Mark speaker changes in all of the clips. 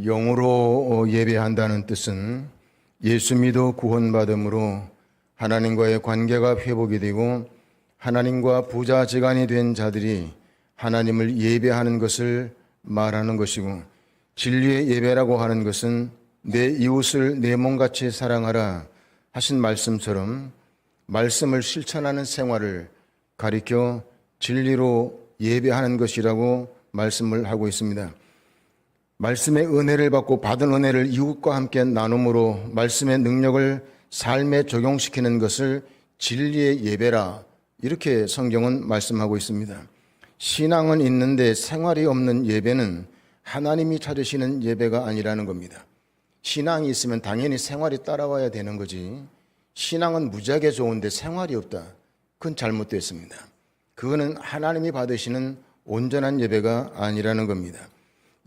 Speaker 1: 영으로 예배한다는 뜻은 예수 믿어 구원받음으로 하나님과의 관계가 회복이 되고 하나님과 부자지간이 된 자들이 하나님을 예배하는 것을 말하는 것이고, 진리의 예배라고 하는 것은 내 이웃을 내 몸같이 사랑하라 하신 말씀처럼 말씀을 실천하는 생활을 가리켜 진리로 예배하는 것이라고 말씀을 하고 있습니다. 말씀의 은혜를 받고 받은 은혜를 이웃과 함께 나눔으로 말씀의 능력을 삶에 적용시키는 것을 진리의 예배라, 이렇게 성경은 말씀하고 있습니다. 신앙은 있는데 생활이 없는 예배는 하나님이 찾으시는 예배가 아니라는 겁니다. 신앙이 있으면 당연히 생활이 따라와야 되는 거지, 신앙은 무지하게 좋은데 생활이 없다, 그건 잘못됐습니다. 그거는 하나님이 받으시는 온전한 예배가 아니라는 겁니다.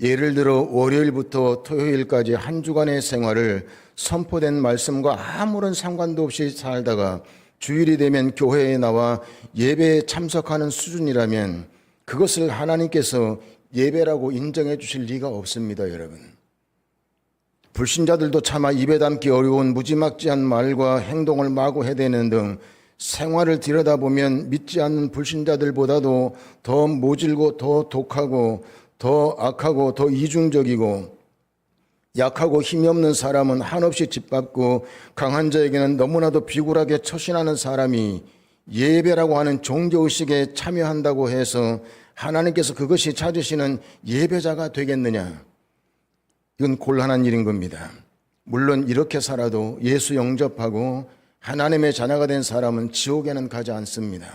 Speaker 1: 예를 들어 월요일부터 토요일까지 한 주간의 생활을 선포된 말씀과 아무런 상관도 없이 살다가 주일이 되면 교회에 나와 예배에 참석하는 수준이라면 그것을 하나님께서 예배라고 인정해 주실 리가 없습니다. 여러분, 불신자들도 차마 입에 담기 어려운 무지막지한 말과 행동을 마구 해대는 등 생활을 들여다보면 믿지 않는 불신자들보다도 더 모질고 더 독하고 더 악하고 더 이중적이고, 약하고 힘이 없는 사람은 한없이 짓밟고 강한 자에게는 너무나도 비굴하게 처신하는 사람이 예배라고 하는 종교의식에 참여한다고 해서 하나님께서 그것이 찾으시는 예배자가 되겠느냐? 이건 곤란한 일인 겁니다. 물론 이렇게 살아도 예수 영접하고 하나님의 자녀가 된 사람은 지옥에는 가지 않습니다.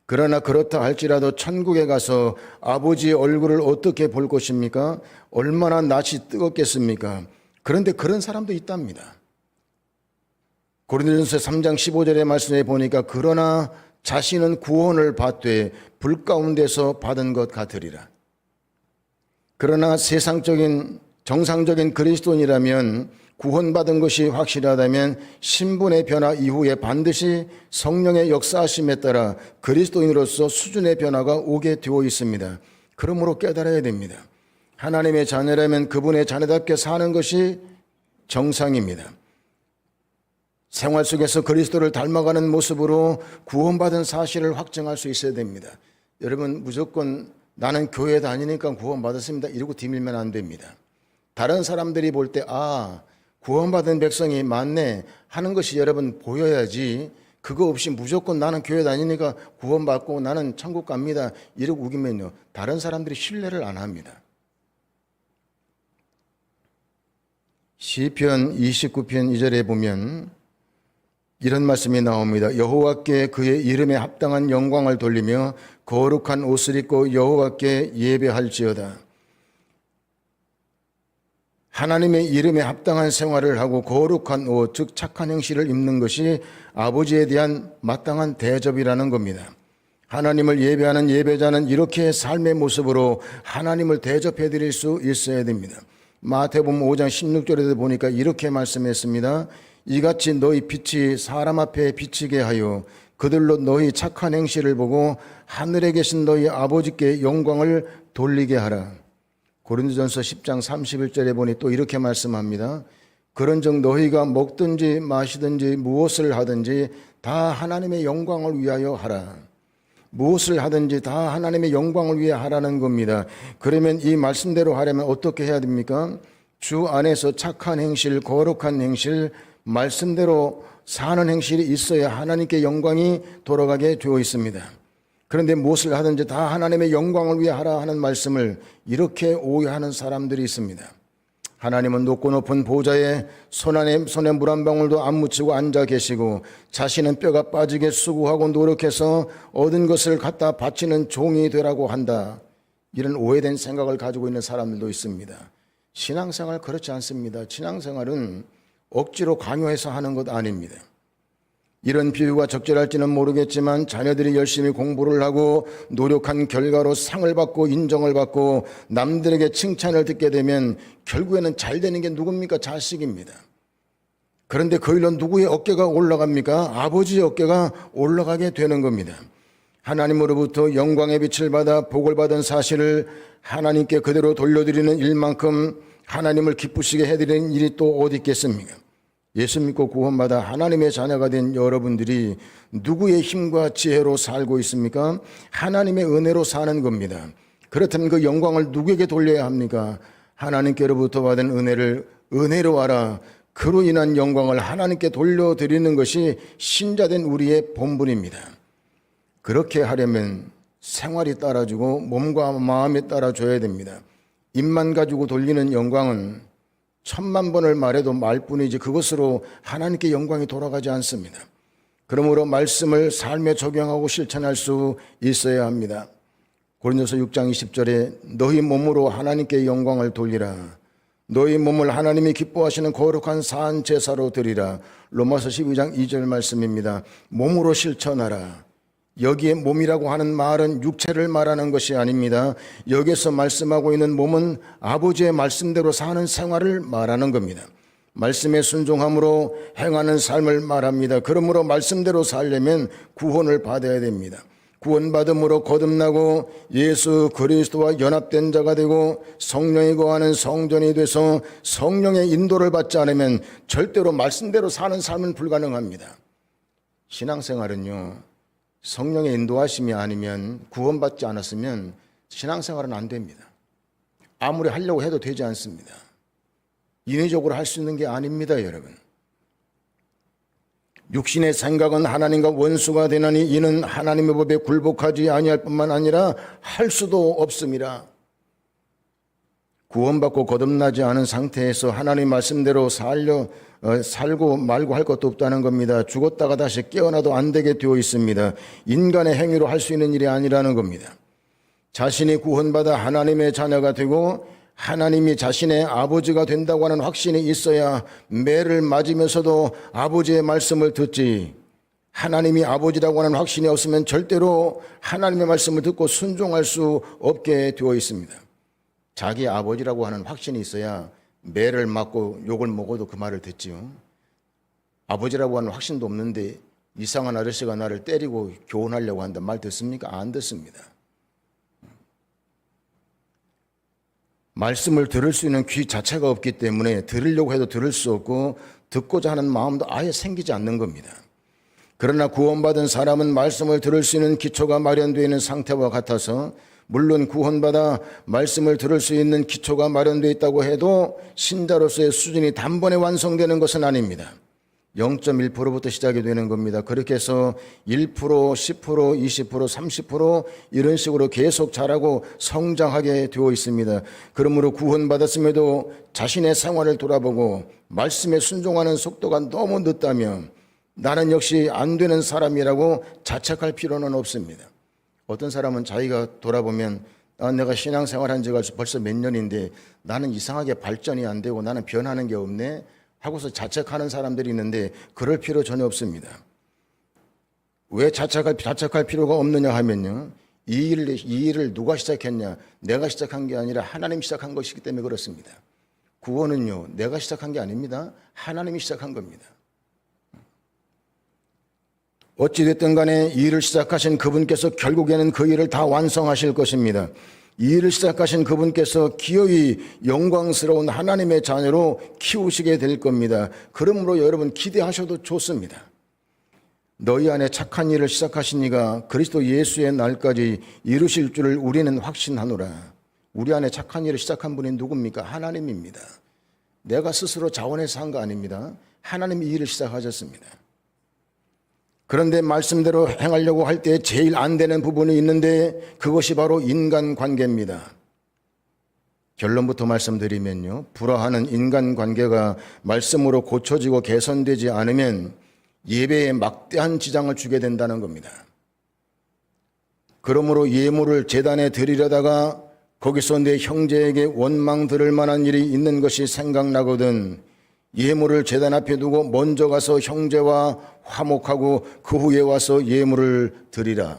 Speaker 1: 그러나 그렇다 할지라도 천국에 가서 아버지의 얼굴을 어떻게 볼 것입니까? 얼마나 낯이 뜨겁겠습니까? 그런데 그런 사람도 있답니다. 고린도전서 3장 15절의 말씀에 보니까 그러나 자신은 구원을 받되 불 가운데서 받은 것 같으리라. 그러나 세상적인 정상적인 그리스도인이라면, 구원받은 것이 확실하다면 신분의 변화 이후에 반드시 성령의 역사하심에 따라 그리스도인으로서 수준의 변화가 오게 되어 있습니다. 그러므로 깨달아야 됩니다. 하나님의 자녀라면 그분의 자녀답게 사는 것이 정상입니다. 생활 속에서 그리스도를 닮아가는 모습으로 구원받은 사실을 확증할 수 있어야 됩니다. 여러분, 무조건 나는 교회 다니니까 구원받았습니다 이러고 뒤밀면 안 됩니다. 다른 사람들이 볼 때 구원받은 백성이 많네 하는 것이 여러분 보여야지, 그거 없이 무조건 나는 교회 다니니까 구원받고 나는 천국 갑니다 이러고 우기면요, 다른 사람들이 신뢰를 안 합니다. 시편 29편 2절에 보면 이런 말씀이 나옵니다. 여호와께 그의 이름에 합당한 영광을 돌리며 거룩한 옷을 입고 여호와께 예배할지어다. 하나님의 이름에 합당한 생활을 하고 거룩한 옷, 즉 착한 행실을 입는 것이 아버지에 대한 마땅한 대접이라는 겁니다. 하나님을 예배하는 예배자는 이렇게 삶의 모습으로 하나님을 대접해 드릴 수 있어야 됩니다. 마태복음 5장 16절에도 보니까 이렇게 말씀했습니다. 이같이 너희 빛이 사람 앞에 비치게 하여 그들로 너희 착한 행실을 보고 하늘에 계신 너희 아버지께 영광을 돌리게 하라. 고린도전서 10장 31절에 보니 또 이렇게 말씀합니다. 그런즉 너희가 먹든지 마시든지 무엇을 하든지 다 하나님의 영광을 위하여 하라. 무엇을 하든지 다 하나님의 영광을 위해 하라는 겁니다. 그러면 이 말씀대로 하려면 어떻게 해야 됩니까? 주 안에서 착한 행실, 거룩한 행실, 말씀대로 사는 행실이 있어야 하나님께 영광이 돌아가게 되어 있습니다. 그런데 무엇을 하든지 다 하나님의 영광을 위해 하라 하는 말씀을 이렇게 오해하는 사람들이 있습니다. 하나님은 높고 높은 보좌에 손에 물 한 방울도 안 묻히고 앉아 계시고 자신은 뼈가 빠지게 수고하고 노력해서 얻은 것을 갖다 바치는 종이 되라고 한다. 이런 오해된 생각을 가지고 있는 사람들도 있습니다. 신앙생활 그렇지 않습니다. 신앙생활은 억지로 강요해서 하는 것 아닙니다. 이런 비유가 적절할지는 모르겠지만 자녀들이 열심히 공부를 하고 노력한 결과로 상을 받고 인정을 받고 남들에게 칭찬을 듣게 되면 결국에는 잘 되는 게 누굽니까? 자식입니다. 그런데 그 일로 누구의 어깨가 올라갑니까? 아버지의 어깨가 올라가게 되는 겁니다. 하나님으로부터 영광의 빛을 받아 복을 받은 사실을 하나님께 그대로 돌려드리는 일만큼 하나님을 기쁘시게 해드리는 일이 또 어디 있겠습니까? 예수 믿고 구원받아 하나님의 자녀가 된 여러분들이 누구의 힘과 지혜로 살고 있습니까? 하나님의 은혜로 사는 겁니다. 그렇다면 그 영광을 누구에게 돌려야 합니까? 하나님께로부터 받은 은혜를 은혜로 알아 그로 인한 영광을 하나님께 돌려드리는 것이 신자된 우리의 본분입니다. 그렇게 하려면 생활이 따라주고 몸과 마음이 따라줘야 됩니다. 입만 가지고 돌리는 영광은 10,000번을 말해도 말뿐이지 그것으로 하나님께 영광이 돌아가지 않습니다. 그러므로 말씀을 삶에 적용하고 실천할 수 있어야 합니다. 고린도서 6장 20절에 너희 몸으로 하나님께 영광을 돌리라. 너희 몸을 하나님이 기뻐하시는 거룩한 산 제사로 드리라. 로마서 12장 2절 말씀입니다. 몸으로 실천하라. 여기에 몸이라고 하는 말은 육체를 말하는 것이 아닙니다. 여기서 말씀하고 있는 몸은 아버지의 말씀대로 사는 생활을 말하는 겁니다. 말씀에 순종함으로 행하는 삶을 말합니다. 그러므로 말씀대로 살려면 구원을 받아야 됩니다. 구원받음으로 거듭나고 예수 그리스도와 연합된 자가 되고 성령이 거하는 성전이 돼서 성령의 인도를 받지 않으면 절대로 말씀대로 사는 삶은 불가능합니다. 신앙생활은요, 성령의 인도하심이 아니면 구원받지 않았으면 신앙생활은 안 됩니다. 아무리 하려고 해도 되지 않습니다. 인위적으로 할 수 있는 게 아닙니다, 여러분. 육신의 생각은 하나님과 원수가 되나니 이는 하나님의 법에 굴복하지 아니할 뿐만 아니라 할 수도 없음이라. 구원받고 거듭나지 않은 상태에서 하나님 말씀대로 살고 말고 할 것도 없다는 겁니다. 죽었다가 다시 깨어나도 안 되게 되어 있습니다. 인간의 행위로 할 수 있는 일이 아니라는 겁니다. 자신이 구원받아 하나님의 자녀가 되고 하나님이 자신의 아버지가 된다고 하는 확신이 있어야 매를 맞으면서도 아버지의 말씀을 듣지, 하나님이 아버지라고 하는 확신이 없으면 절대로 하나님의 말씀을 듣고 순종할 수 없게 되어 있습니다. 자기 아버지라고 하는 확신이 있어야 매를 맞고 욕을 먹어도 그 말을 듣지요. 아버지라고 하는 확신도 없는데 이상한 아저씨가 나를 때리고 교훈하려고 한다 말 듣습니까? 안 듣습니다. 말씀을 들을 수 있는 귀 자체가 없기 때문에 들으려고 해도 들을 수 없고 듣고자 하는 마음도 아예 생기지 않는 겁니다. 그러나 구원받은 사람은 말씀을 들을 수 있는 기초가 마련되어 있는 상태와 같아서, 물론 구원받아 말씀을 들을 수 있는 기초가 마련되어 있다고 해도 신자로서의 수준이 단번에 완성되는 것은 아닙니다. 0.1%부터 시작이 되는 겁니다. 그렇게 해서 1%, 10%, 20%, 30% 이런 식으로 계속 자라고 성장하게 되어 있습니다. 그러므로 구원받았음에도 자신의 생활을 돌아보고 말씀에 순종하는 속도가 너무 늦다면 나는 역시 안 되는 사람이라고 자책할 필요는 없습니다. 어떤 사람은 자기가 돌아보면 내가 신앙생활한 지가 벌써 몇 년인데 나는 이상하게 발전이 안 되고 나는 변하는 게 없네 하고서 자책하는 사람들이 있는데 그럴 필요 전혀 없습니다. 왜 자책할 필요가 없느냐 하면요, 이 일을 누가 시작했냐, 내가 시작한 게 아니라 하나님이 시작한 것이기 때문에 그렇습니다. 구원은요, 내가 시작한 게 아닙니다. 하나님이 시작한 겁니다. 어찌됐든 간에 이 일을 시작하신 그분께서 결국에는 그 일을 다 완성하실 것입니다. 이 일을 시작하신 그분께서 기어이 영광스러운 하나님의 자녀로 키우시게 될 겁니다. 그러므로 여러분 기대하셔도 좋습니다. 너희 안에 착한 일을 시작하신 이가 그리스도 예수의 날까지 이루실 줄을 우리는 확신하노라. 우리 안에 착한 일을 시작한 분이 누굽니까? 하나님입니다. 내가 스스로 자원해서 한 거 아닙니다. 하나님이 이 일을 시작하셨습니다. 그런데 말씀대로 행하려고 할 때 제일 안 되는 부분이 있는데 그것이 바로 인간관계입니다. 결론부터 말씀드리면요, 불화하는 인간관계가 말씀으로 고쳐지고 개선되지 않으면 예배에 막대한 지장을 주게 된다는 겁니다. 그러므로 예물을 제단에 드리려다가 거기서 내 형제에게 원망 들을 만한 일이 있는 것이 생각나거든 예물을 제단 앞에 두고 먼저 가서 형제와 화목하고 그 후에 와서 예물을 드리라.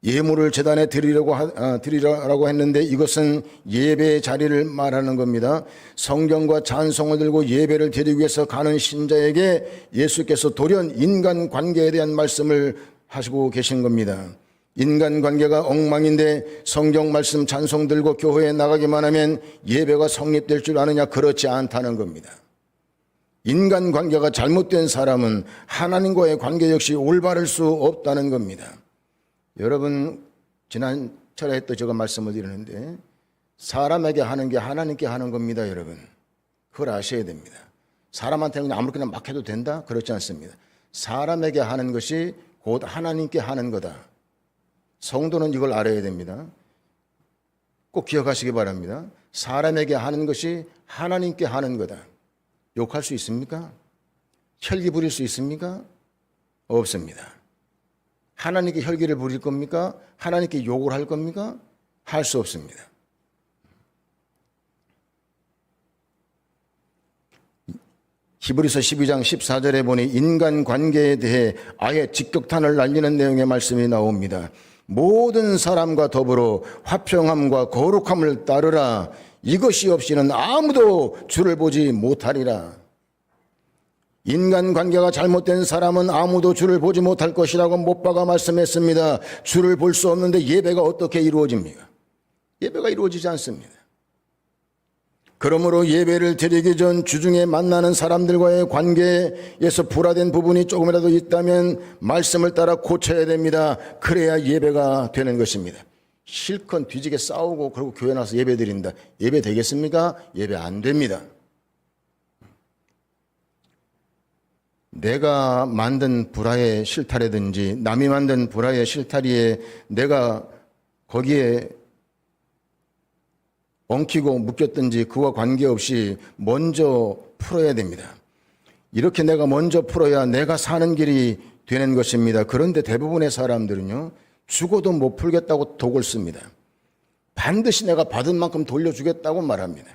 Speaker 1: 예물을 제단에 드리라고 했는데 이것은 예배의 자리를 말하는 겁니다. 성경과 찬송을 들고 예배를 드리기 위해서 가는 신자에게 예수께서 돌연 인간관계에 대한 말씀을 하시고 계신 겁니다. 인간관계가 엉망인데 성경 말씀 찬송 들고 교회에 나가기만 하면 예배가 성립될 줄 아느냐? 그렇지 않다는 겁니다. 인간관계가 잘못된 사람은 하나님과의 관계 역시 올바를 수 없다는 겁니다. 여러분, 지난 철에 또 제가 말씀을 드리는데 사람에게 하는 게 하나님께 하는 겁니다. 여러분, 그걸 아셔야 됩니다. 사람한테 그냥 아무렇게나 막 해도 된다? 그렇지 않습니다. 사람에게 하는 것이 곧 하나님께 하는 거다. 성도는 이걸 알아야 됩니다. 꼭 기억하시기 바랍니다. 사람에게 하는 것이 하나님께 하는 거다. 욕할 수 있습니까? 혈기 부릴 수 있습니까? 없습니다. 하나님께 혈기를 부릴 겁니까? 하나님께 욕을 할 겁니까? 할 수 없습니다. 히브리서 12장 14절에 보니 인간관계에 대해 아예 직격탄을 날리는 내용의 말씀이 나옵니다. 모든 사람과 더불어 화평함과 거룩함을 따르라. 이것이 없이는 아무도 주를 보지 못하리라. 인간관계가 잘못된 사람은 아무도 주를 보지 못할 것이라고 못 박아 말씀했습니다. 주를 볼 수 없는데 예배가 어떻게 이루어집니까? 예배가 이루어지지 않습니다. 그러므로 예배를 드리기 전 주중에 만나는 사람들과의 관계에서 불화된 부분이 조금이라도 있다면 말씀을 따라 고쳐야 됩니다. 그래야 예배가 되는 것입니다. 실컷 뒤지게 싸우고 그리고 교회 나와서 예배 드린다. 예배 되겠습니까? 예배 안 됩니다. 내가 만든 불화의 실타래든지 남이 만든 불화의 실타리에 내가 거기에 엉키고 묶였든지 그와 관계없이 먼저 풀어야 됩니다. 이렇게 내가 먼저 풀어야 내가 사는 길이 되는 것입니다. 그런데 대부분의 사람들은요, 죽어도 못 풀겠다고 독을 씁니다. 반드시 내가 받은 만큼 돌려주겠다고 말합니다.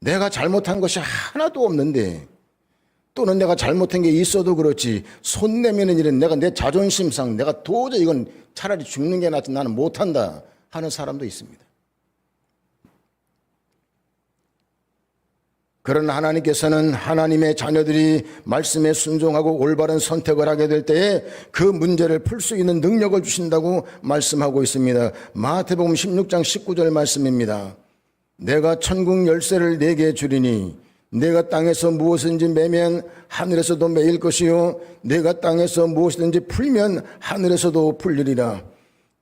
Speaker 1: 내가 잘못한 것이 하나도 없는데, 또는 내가 잘못한 게 있어도 그렇지 손 내미는 일은 내가 내 자존심상 내가 도저히 이건 차라리 죽는 게 낫지 나는 못한다 하는 사람도 있습니다. 그러나 하나님께서는 하나님의 자녀들이 말씀에 순종하고 올바른 선택을 하게 될 때에 그 문제를 풀 수 있는 능력을 주신다고 말씀하고 있습니다. 마태복음 16장 19절 말씀입니다. 내가 천국 열쇠를 네게 주리니 내가 땅에서 무엇인지 매면 하늘에서도 매일 것이요 내가 땅에서 무엇이든지 풀면 하늘에서도 풀리리라.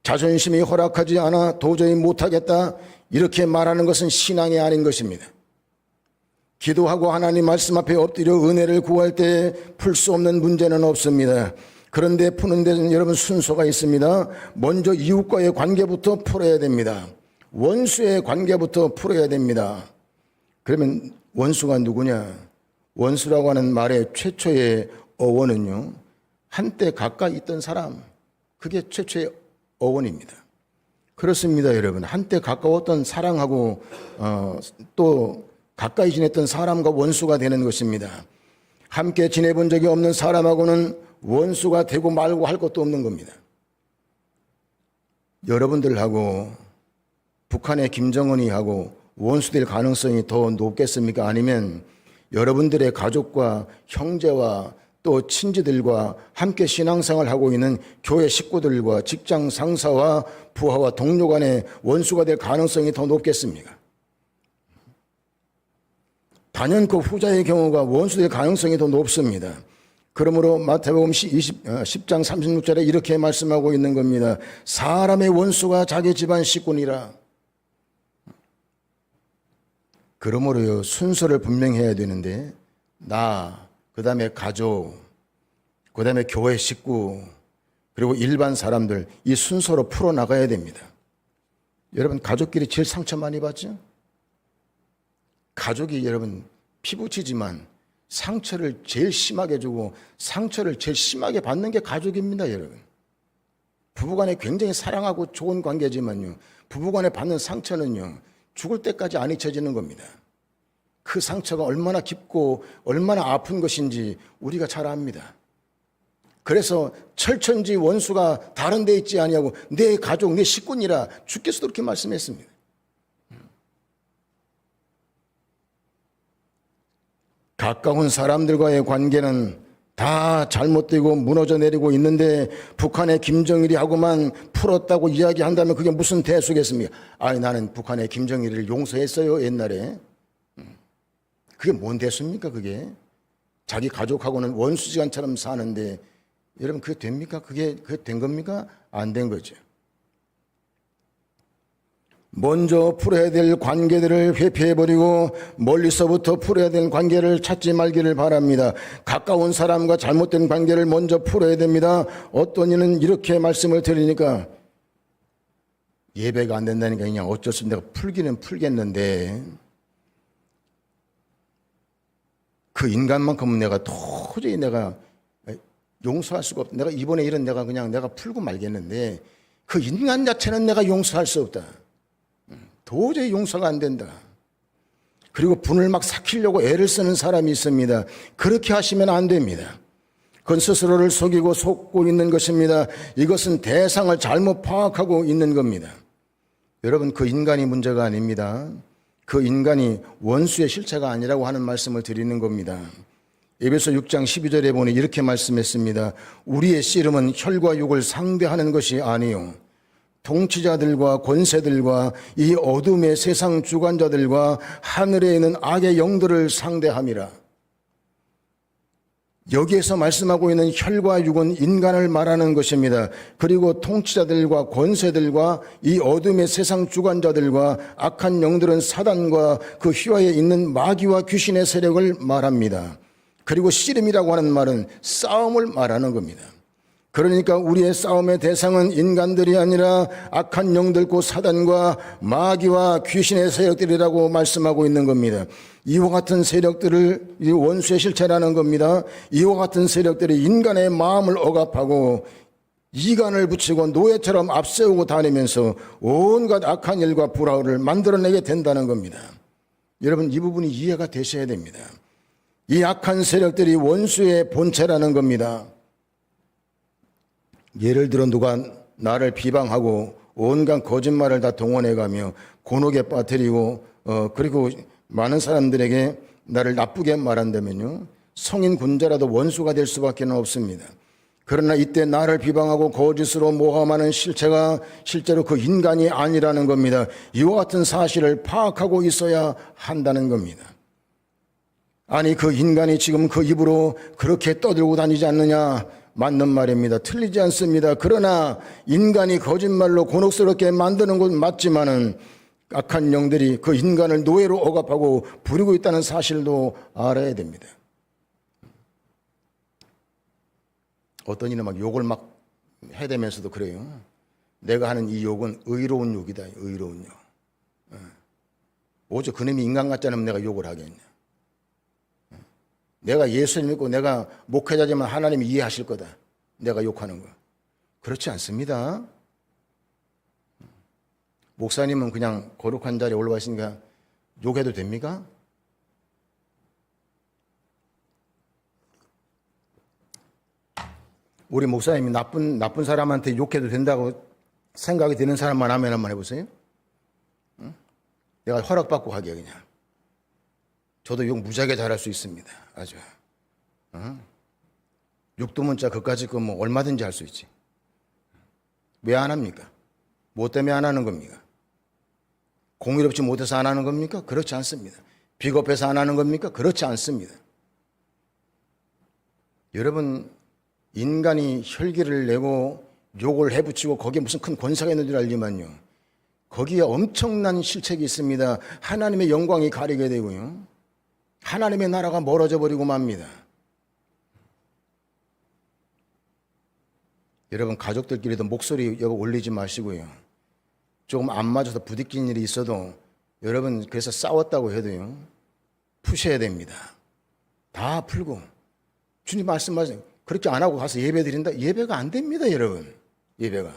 Speaker 1: 자존심이 허락하지 않아 도저히 못하겠다 이렇게 말하는 것은 신앙이 아닌 것입니다. 기도하고 하나님 말씀 앞에 엎드려 은혜를 구할 때 풀 수 없는 문제는 없습니다. 그런데 푸는 데는 여러분 순서가 있습니다. 먼저 이웃과의 관계부터 풀어야 됩니다. 원수의 관계부터 풀어야 됩니다. 그러면 원수가 누구냐? 원수라고 하는 말의 최초의 어원은요, 한때 가까이 있던 사람, 그게 최초의 어원입니다. 그렇습니다, 여러분. 한때 가까웠던 사랑하고 또 가까이 지냈던 사람과 원수가 되는 것입니다. 함께 지내본 적이 없는 사람하고는 원수가 되고 말고 할 것도 없는 겁니다. 여러분들하고 북한의 김정은이 하고 원수될 가능성이 더 높겠습니까? 아니면 여러분들의 가족과 형제와 또 친지들과 함께 신앙생활을 하고 있는 교회 식구들과 직장 상사와 부하와 동료 간의 원수가 될 가능성이 더 높겠습니까? 단연코 후자의 경우가 원수될 가능성이 더 높습니다. 그러므로 마태복음 10장 36절에 이렇게 말씀하고 있는 겁니다. 사람의 원수가 자기 집안 식구니라. 그러므로요, 순서를 분명히 해야 되는데 나, 그 다음에 가족, 그 다음에 교회 식구, 그리고 일반 사람들 이 순서로 풀어나가야 됩니다. 여러분, 가족끼리 제일 상처 많이 받죠? 가족이 여러분 피부치지만 상처를 제일 심하게 주고 상처를 제일 심하게 받는 게 가족입니다. 여러분, 부부간에 굉장히 사랑하고 좋은 관계지만요, 부부간에 받는 상처는요 죽을 때까지 안 잊혀지는 겁니다. 그 상처가 얼마나 깊고 얼마나 아픈 것인지 우리가 잘 압니다. 그래서 철천지 원수가 다른 데 있지 아니하고 내 가족, 내 식구니라 주께서도 그렇게 말씀했습니다. 가까운 사람들과의 관계는 다 잘못되고 무너져 내리고 있는데 북한의 김정일이 하고만 풀었다고 이야기한다면 그게 무슨 대수겠습니까? 아니 나는 북한의 김정일을 용서했어요 옛날에. 그게 뭔 대수입니까 그게? 자기 가족하고는 원수지간처럼 사는데 여러분 그게 됩니까? 그게 된 겁니까? 안 된 거죠. 먼저 풀어야 될 관계들을 회피해버리고 멀리서부터 풀어야 될 관계를 찾지 말기를 바랍니다. 가까운 사람과 잘못된 관계를 먼저 풀어야 됩니다. 어떤 이는 이렇게 말씀을 드리니까 예배가 안 된다니까 그냥 어쩔 수 없이 내가 풀기는 풀겠는데 그 인간만큼은 내가 도저히 내가 용서할 수가 없다. 내가 이번에 일은 내가 그냥 내가 풀고 말겠는데 그 인간 자체는 내가 용서할 수 없다. 도저히 용서가 안 된다. 그리고 분을 막 삭히려고 애를 쓰는 사람이 있습니다. 그렇게 하시면 안 됩니다. 그건 스스로를 속이고 속고 있는 것입니다. 이것은 대상을 잘못 파악하고 있는 겁니다. 여러분 그 인간이 문제가 아닙니다. 그 인간이 원수의 실체가 아니라고 하는 말씀을 드리는 겁니다. 에베소 6장 12절에 보니 이렇게 말씀했습니다. 우리의 씨름은 혈과 육을 상대하는 것이 아니요 통치자들과 권세들과 이 어둠의 세상 주관자들과 하늘에 있는 악의 영들을 상대함이라. 여기에서 말씀하고 있는 혈과 육은 인간을 말하는 것입니다. 그리고 통치자들과 권세들과 이 어둠의 세상 주관자들과 악한 영들은 사단과 그 휘하에 있는 마귀와 귀신의 세력을 말합니다. 그리고 씨름이라고 하는 말은 싸움을 말하는 겁니다. 그러니까 우리의 싸움의 대상은 인간들이 아니라 악한 영들고 사단과 마귀와 귀신의 세력들이라고 말씀하고 있는 겁니다. 이와 같은 세력들을 원수의 실체라는 겁니다. 이와 같은 세력들이 인간의 마음을 억압하고 이간을 붙이고 노예처럼 앞세우고 다니면서 온갖 악한 일과 불화를 만들어내게 된다는 겁니다. 여러분 이 부분이 이해가 되셔야 됩니다. 이 악한 세력들이 원수의 본체라는 겁니다. 예를 들어 누가 나를 비방하고 온갖 거짓말을 다 동원해가며 곤혹에 빠뜨리고 그리고 많은 사람들에게 나를 나쁘게 말한다면요 성인 군자라도 원수가 될 수밖에 없습니다. 그러나 이때 나를 비방하고 거짓으로 모함하는 실체가 실제로 그 인간이 아니라는 겁니다. 이와 같은 사실을 파악하고 있어야 한다는 겁니다. 아니 그 인간이 지금 그 입으로 그렇게 떠들고 다니지 않느냐? 맞는 말입니다. 틀리지 않습니다. 그러나 인간이 거짓말로 곤혹스럽게 만드는 건 맞지만은 악한 영들이 그 인간을 노예로 억압하고 부리고 있다는 사실도 알아야 됩니다. 어떤 이는 막 욕을 막 해대면서도 그래요. 내가 하는 이 욕은 의로운 욕이다. 의로운 욕. 오직 그놈이 인간 같지 않으면 내가 욕을 하겠냐. 내가 예수를 믿고 내가 목회자지만 하나님이 이해하실 거다. 내가 욕하는 거. 그렇지 않습니다. 목사님은 그냥 거룩한 자리에 올라와 있으니까 욕해도 됩니까? 우리 목사님이 나쁜 사람한테 욕해도 된다고 생각이 드는 사람만 하면 한번 해보세요. 내가 허락받고 하게 그냥. 저도 욕 무지하게 잘할 수 있습니다. 아주. 육두문자 그까짓 거 뭐 얼마든지 할 수 있지. 왜 안 합니까? 뭐 때문에 안 하는 겁니까? 공의롭지 못해서 안 하는 겁니까? 그렇지 않습니다. 비겁해서 안 하는 겁니까? 그렇지 않습니다. 여러분 인간이 혈기를 내고 욕을 해붙이고 거기에 무슨 큰 권세가 있는 줄 알지만요. 거기에 엄청난 실책이 있습니다. 하나님의 영광이 가리게 되고요. 하나님의 나라가 멀어져 버리고 맙니다. 여러분 가족들끼리도 목소리 올리지 마시고요. 조금 안 맞아서 부딪힌 일이 있어도 여러분 그래서 싸웠다고 해도요. 푸셔야 됩니다. 다 풀고 주님 말씀하세요. 그렇게 안 하고 가서 예배 드린다? 예배가 안 됩니다. 여러분. 예배가.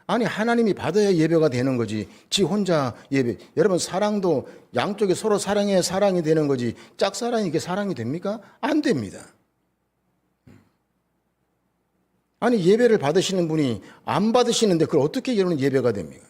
Speaker 1: 아니 하나님이 받아야 예배가 되는 거지 지 혼자 예배. 여러분 사랑도 양쪽에 서로 사랑해야 사랑이 되는 거지 짝사랑이 이게 사랑이 됩니까? 안 됩니다. 아니 예배를 받으시는 분이 안 받으시는데 그걸 어떻게 여러분 예배가 됩니까?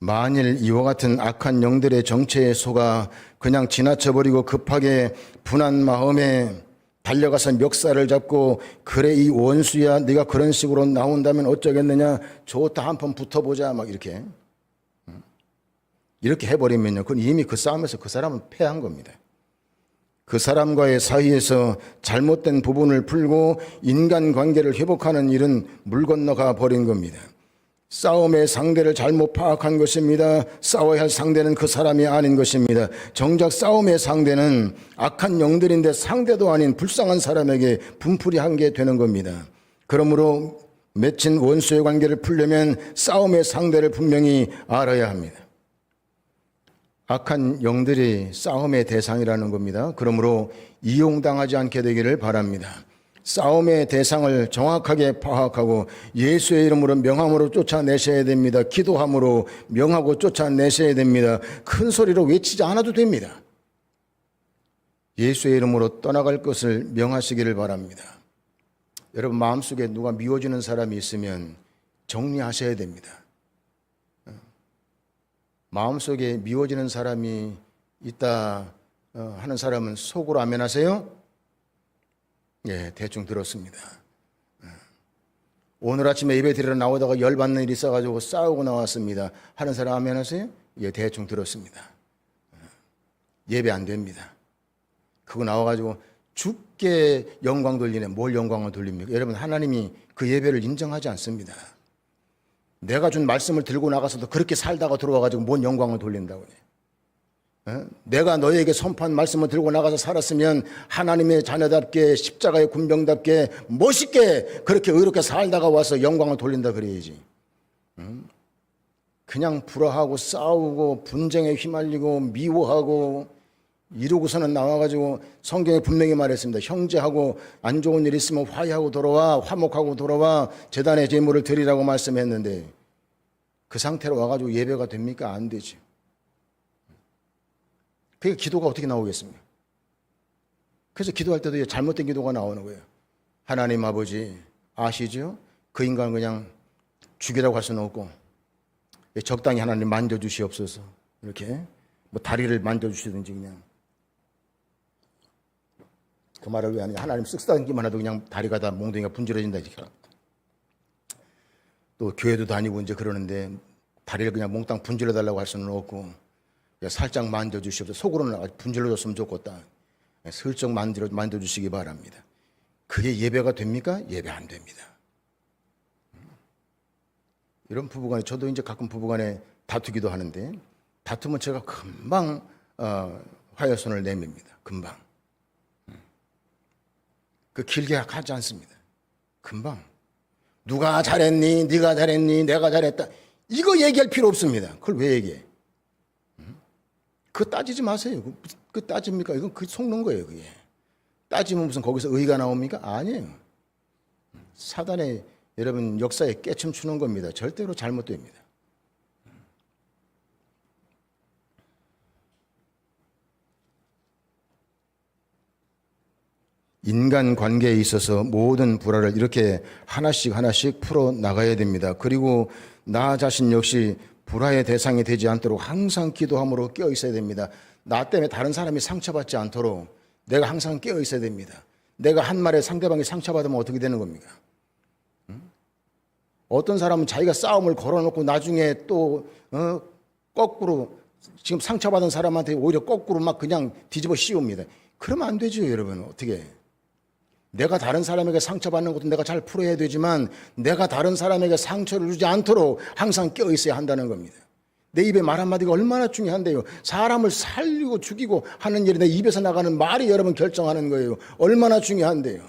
Speaker 1: 만일 이와 같은 악한 영들의 정체에 속아 그냥 지나쳐버리고 급하게 분한 마음에 달려가서 멱살을 잡고 그래 이 원수야 네가 그런 식으로 나온다면 어쩌겠느냐 좋다 한번 붙어보자 막 이렇게 해버리면요 그건 이미 그 싸움에서 그 사람은 패한 겁니다. 그 사람과의 사이에서 잘못된 부분을 풀고 인간관계를 회복하는 일은 물 건너가 버린 겁니다. 싸움의 상대를 잘못 파악한 것입니다. 싸워야 할 상대는 그 사람이 아닌 것입니다. 정작 싸움의 상대는 악한 영들인데 상대도 아닌 불쌍한 사람에게 분풀이한 게 되는 겁니다. 그러므로 맺힌 원수의 관계를 풀려면 싸움의 상대를 분명히 알아야 합니다. 악한 영들이 싸움의 대상이라는 겁니다. 그러므로 이용당하지 않게 되기를 바랍니다. 싸움의 대상을 정확하게 파악하고 예수의 이름으로 명함으로 쫓아내셔야 됩니다. 기도함으로 명하고 쫓아내셔야 됩니다. 큰 소리로 외치지 않아도 됩니다. 예수의 이름으로 떠나갈 것을 명하시기를 바랍니다. 여러분 마음속에 누가 미워지는 사람이 있으면 정리하셔야 됩니다. 마음속에 미워지는 사람이 있다 하는 사람은 속으로 아멘하세요? 예, 대충 들었습니다. 오늘 아침에 예배 드리러 나오다가 열받는 일이 있어가지고 싸우고 나왔습니다. 하는 사람 아멘하세요? 예, 대충 들었습니다. 예배 안 됩니다. 그거 나와가지고 죽게 영광 돌리네. 뭘 영광을 돌립니까? 여러분 하나님이 그 예배를 인정하지 않습니다. 내가 준 말씀을 들고 나가서도 그렇게 살다가 들어와가지고 뭔 영광을 돌린다고 해. 내가 너에게 선포한 말씀을 들고 나가서 살았으면 하나님의 자녀답게 십자가의 군병답게 멋있게 그렇게 의롭게 살다가 와서 영광을 돌린다 그래야지. 그냥 불화하고 싸우고 분쟁에 휘말리고 미워하고 이러고서는 나와가지고 성경에 분명히 말했습니다. 형제하고 안 좋은 일 있으면 화해하고 돌아와, 화목하고 돌아와 제단의 제물을 드리라고 말씀했는데 그 상태로 와가지고 예배가 됩니까? 안 되지. 그게 기도가 어떻게 나오겠습니까? 그래서 기도할 때도 잘못된 기도가 나오는 거예요. 하나님 아버지 아시죠? 그 인간을 그냥 죽이라고 할 수는 없고 적당히 하나님 만져주시옵소서. 이렇게 뭐 다리를 만져주시든지 그냥 그 말을 왜 하느냐. 하나님 쓱싹이기만 해도 그냥 다리가 다 몽둥이가 분질러진다. 또 교회도 다니고 이제 그러는데 다리를 그냥 몽땅 분질러 달라고 할 수는 없고 살짝 만져주시옵소서. 속으로는 분질러줬으면 좋겠다. 슬쩍 만져주시기 바랍니다. 그게 예배가 됩니까? 예배 안 됩니다. 이런 부부간에 저도 이제 가끔 부부간에 다투기도 하는데 다투면 제가 금방 화해손을 내밉니다. 금방. 그 길게 하지 않습니다. 금방. 누가 잘했니? 네가 잘했니? 내가 잘했다. 이거 얘기할 필요 없습니다. 그걸 왜 얘기해? 그거 따지지 마세요. 그 따집니까? 이건 그 속는 거예요, 그게. 따지면 무슨 거기서 의가 나옵니까? 아니에요. 사단의 여러분 역사에 깨춤추는 겁니다. 절대로 잘못됩니다. 인간 관계에 있어서 모든 불화를 이렇게 하나씩 풀어 나가야 됩니다. 그리고 나 자신 역시 불화의 대상이 되지 않도록 항상 기도함으로 깨어 있어야 됩니다. 나 때문에 다른 사람이 상처받지 않도록 내가 항상 깨어 있어야 됩니다. 내가 한 말에 상대방이 상처받으면 어떻게 되는 겁니까? 어떤 사람은 자기가 싸움을 걸어놓고 나중에 또 거꾸로 지금 상처받은 사람한테 오히려 거꾸로 막 그냥 뒤집어 씌웁니다. 그러면 안 되죠, 여러분. 어떻게? 내가 다른 사람에게 상처받는 것도 내가 잘 풀어야 되지만 내가 다른 사람에게 상처를 주지 않도록 항상 깨어 있어야 한다는 겁니다. 내 입에 말 한마디가 얼마나 중요한데요. 사람을 살리고 죽이고 하는 일이 내 입에서 나가는 말이 여러분 결정하는 거예요. 얼마나 중요한데요.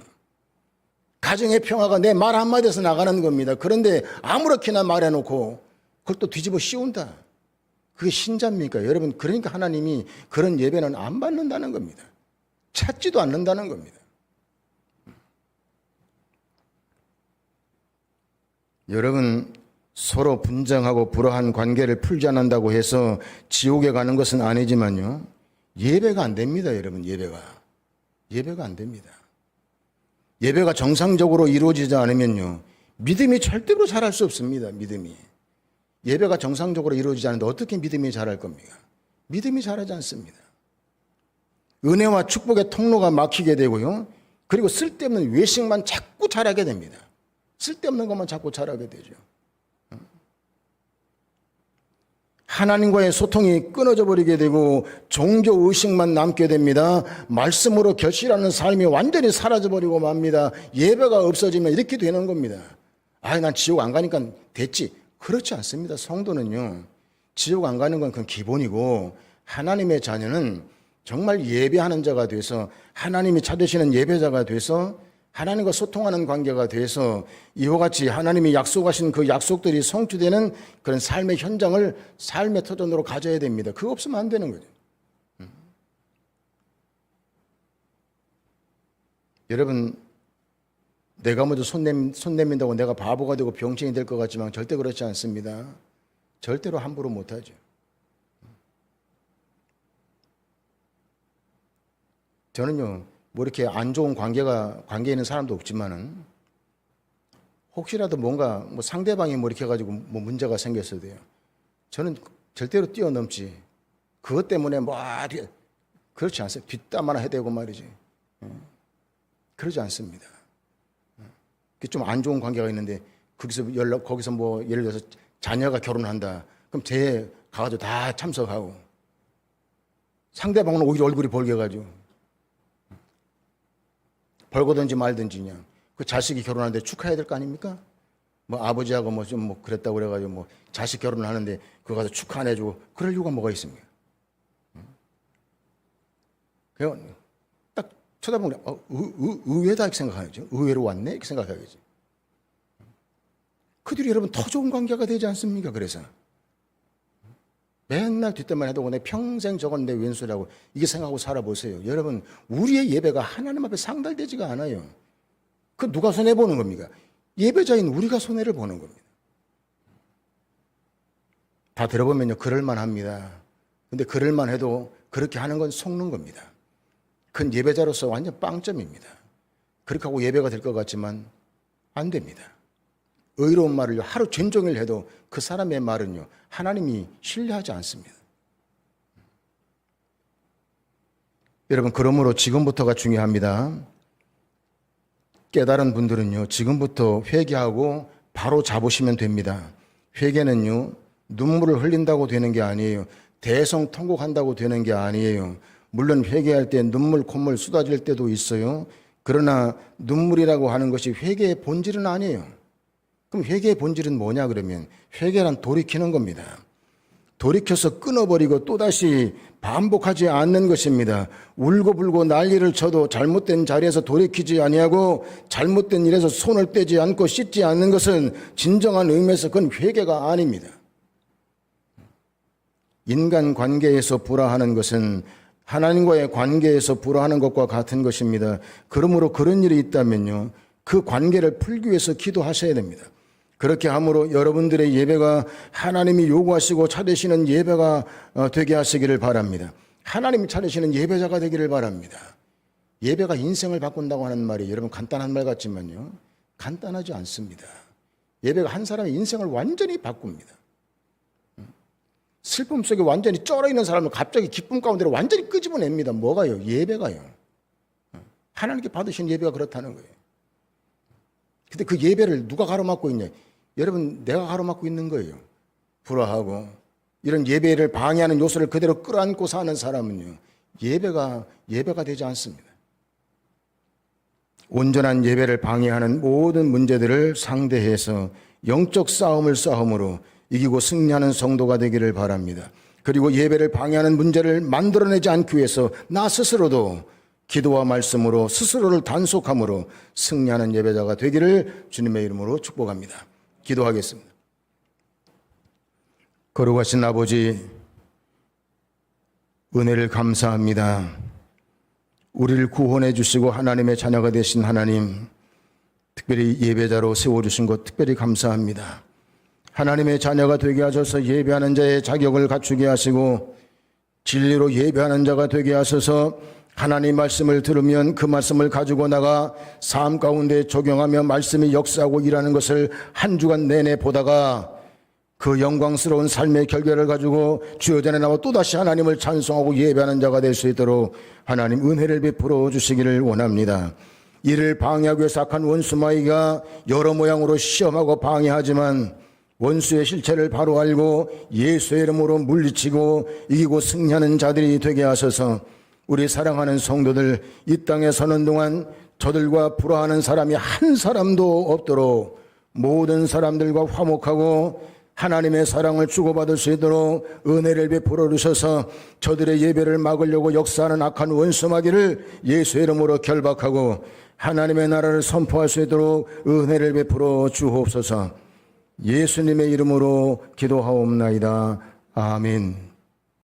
Speaker 1: 가정의 평화가 내 말 한마디에서 나가는 겁니다. 그런데 아무렇게나 말해놓고 그걸 또 뒤집어 씌운다. 그게 신자입니까? 여러분, 그러니까 하나님이 그런 예배는 안 받는다는 겁니다. 찾지도 않는다는 겁니다. 여러분, 서로 분쟁하고 불화한 관계를 풀지 않는다고 해서 지옥에 가는 것은 아니지만요, 예배가 안 됩니다. 여러분, 예배가 안 됩니다. 예배가 정상적으로 이루어지지 않으면요, 믿음이 절대로 자랄 수 없습니다. 믿음이. 예배가 정상적으로 이루어지지 않는데 어떻게 믿음이 자랄 겁니까? 믿음이 자라지 않습니다. 은혜와 축복의 통로가 막히게 되고요. 그리고 쓸데없는 외식만 자꾸 잘하게 됩니다. 쓸데없는 것만 자꾸 잘하게 되죠. 하나님과의 소통이 끊어져 버리게 되고 종교 의식만 남게 됩니다. 말씀으로 결실하는 삶이 완전히 사라져 버리고 맙니다. 예배가 없어지면 이렇게 되는 겁니다. 난 지옥 안 가니까 됐지. 그렇지 않습니다. 성도는요, 지옥 안 가는 건 그건 기본이고, 하나님의 자녀는 정말 예배하는 자가 돼서, 하나님이 찾으시는 예배자가 돼서, 하나님과 소통하는 관계가 돼서 이와 같이 하나님이 약속하신 그 약속들이 성취되는 그런 삶의 현장을 삶의 터전으로 가져야 됩니다. 그거 없으면 안 되는 거죠. 여러분, 내가 먼저 손 내민다고 내가 바보가 되고 병신이 될 것 같지만 절대 그렇지 않습니다. 절대로 함부로 못하죠. 저는요, 뭐 이렇게 안 좋은 관계에 있는 사람도 없지만은, 혹시라도 뭔가 뭐 상대방이 뭐 이렇게 해가지고 뭐 문제가 생겼어야 돼요. 저는 절대로 뛰어넘지. 그것 때문에 뭐, 그렇지 않습니다. 뒷담 하나 해대고 말이지. 그러지 않습니다. 좀 안 좋은 관계가 있는데, 거기서 뭐 예를 들어서 자녀가 결혼한다. 그럼 쟤 가가지고 다 참석하고, 상대방은 오히려 얼굴이 벌게가지고, 벌거든지 말든지 그냥 그 자식이 결혼하는데 축하해야 될 거 아닙니까? 뭐 아버지하고 뭐 좀 뭐 그랬다고 그래가지고 뭐 자식 결혼을 하는데 그거 가서 축하 안 해주고 그럴 이유가 뭐가 있습니까? 그냥 딱 쳐다보면 의외다 이렇게 생각하죠. 의외로 왔네 이렇게 생각하겠지. 그들이 여러분 더 좋은 관계가 되지 않습니까? 그래서 맨날 뒷담만 해도 내 평생 저건 내 왼수라고 이게 생각하고 살아보세요. 여러분, 우리의 예배가 하나님 앞에 상달되지가 않아요. 그 누가 손해보는 겁니까? 예배자인 우리가 손해를 보는 겁니다. 다 들어보면요, 그럴만 합니다. 근데 그럴만 해도 그렇게 하는 건 속는 겁니다. 큰 예배자로서 완전 빵점입니다. 그렇게 하고 예배가 될 것 같지만 안 됩니다. 의로운 말을 하루 종일 해도 그 사람의 말은요, 하나님이 신뢰하지 않습니다. 여러분, 그러므로 지금부터가 중요합니다. 깨달은 분들은요, 지금부터 회개하고 바로 잡으시면 됩니다. 회개는요, 눈물을 흘린다고 되는 게 아니에요. 대성통곡한다고 되는 게 아니에요. 물론 회개할 때 눈물, 콧물 쏟아질 때도 있어요. 그러나 눈물이라고 하는 것이 회개의 본질은 아니에요. 그럼 회개의 본질은 뭐냐 그러면 회개란 돌이키는 겁니다. 돌이켜서 끊어버리고 또다시 반복하지 않는 것입니다. 울고불고 난리를 쳐도 잘못된 자리에서 돌이키지 아니하고 잘못된 일에서 손을 떼지 않고 씻지 않는 것은 진정한 의미에서 그건 회개가 아닙니다. 인간 관계에서 불화하는 것은 하나님과의 관계에서 불화하는 것과 같은 것입니다. 그러므로 그런 일이 있다면요, 그 관계를 풀기 위해서 기도하셔야 됩니다. 그렇게 함으로 여러분들의 예배가 하나님이 요구하시고 찾으시는 예배가 되게 하시기를 바랍니다. 하나님이 찾으시는 예배자가 되기를 바랍니다. 예배가 인생을 바꾼다고 하는 말이 여러분 간단한 말 같지만요, 간단하지 않습니다. 예배가 한 사람의 인생을 완전히 바꿉니다. 슬픔 속에 완전히 쩔어 있는 사람을 갑자기 기쁨 가운데로 완전히 끄집어냅니다. 뭐가요? 예배가요. 하나님께 받으신 예배가 그렇다는 거예요. 근데 그 예배를 누가 가로막고 있냐? 여러분, 내가 가로막고 있는 거예요. 불화하고 이런 예배를 방해하는 요소를 그대로 끌어안고 사는 사람은요, 예배가 되지 않습니다. 온전한 예배를 방해하는 모든 문제들을 상대해서 영적 싸움으로 이기고 승리하는 성도가 되기를 바랍니다. 그리고 예배를 방해하는 문제를 만들어내지 않기 위해서 나 스스로도 기도와 말씀으로 스스로를 단속함으로 승리하는 예배자가 되기를 주님의 이름으로 축복합니다. 기도하겠습니다. 거룩하신 아버지, 은혜를 감사합니다. 우리를 구원해 주시고 하나님의 자녀가 되신 하나님, 특별히 예배자로 세워주신 것 특별히 감사합니다. 하나님의 자녀가 되게 하셔서 예배하는 자의 자격을 갖추게 하시고 진리로 예배하는 자가 되게 하셔서 하나님 말씀을 들으면 그 말씀을 가지고 나가 삶 가운데 적용하며 말씀이 역사하고 일하는 것을 한 주간 내내 보다가 그 영광스러운 삶의 결과를 가지고 주여 전에 나와 또다시 하나님을 찬송하고 예배하는 자가 될 수 있도록 하나님 은혜를 베풀어 주시기를 원합니다. 이를 방해하기 위해서 악한 원수 마귀가 여러 모양으로 시험하고 방해하지만 원수의 실체를 바로 알고 예수의 이름으로 물리치고 이기고 승리하는 자들이 되게 하셔서 우리 사랑하는 성도들 이 땅에 서는 동안 저들과 불화하는 사람이 한 사람도 없도록 모든 사람들과 화목하고 하나님의 사랑을 주고받을 수 있도록 은혜를 베풀어 주셔서 저들의 예배를 막으려고 역사하는 악한 원수 마귀를 예수의 이름으로 결박하고 하나님의 나라를 선포할 수 있도록 은혜를 베풀어 주옵소서. 예수님의 이름으로 기도하옵나이다. 아멘.